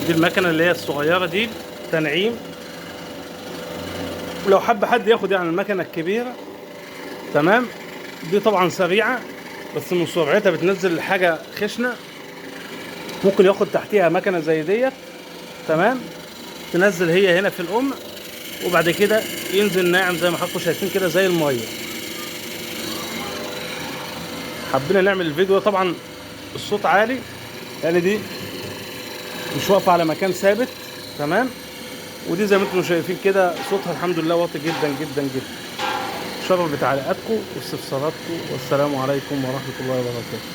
دي المكنه اللي هي الصغيره دي تنعيم. ولو حب حد ياخد يعني المكنه الكبيره تمام، دي طبعا سريعه بس من سرعتها بتنزل الحاجه خشنه. ممكن ياخد تحتيها مكنه زي ديت تمام، تنزل هي هنا في الام، وبعد كده ينزل ناعم زي ما حضراتكم شايفين كده زي الميه. حبينا نعمل الفيديو طبعا الصوت عالي لان دي مش واقفه على مكان ثابت تمام، ودي زي ما انتم شايفين كده صوتها الحمد لله واطي جدا جدا جدا. شرف بتعليقاتكم واستفساراتكم، والسلام عليكم ورحمه الله وبركاته.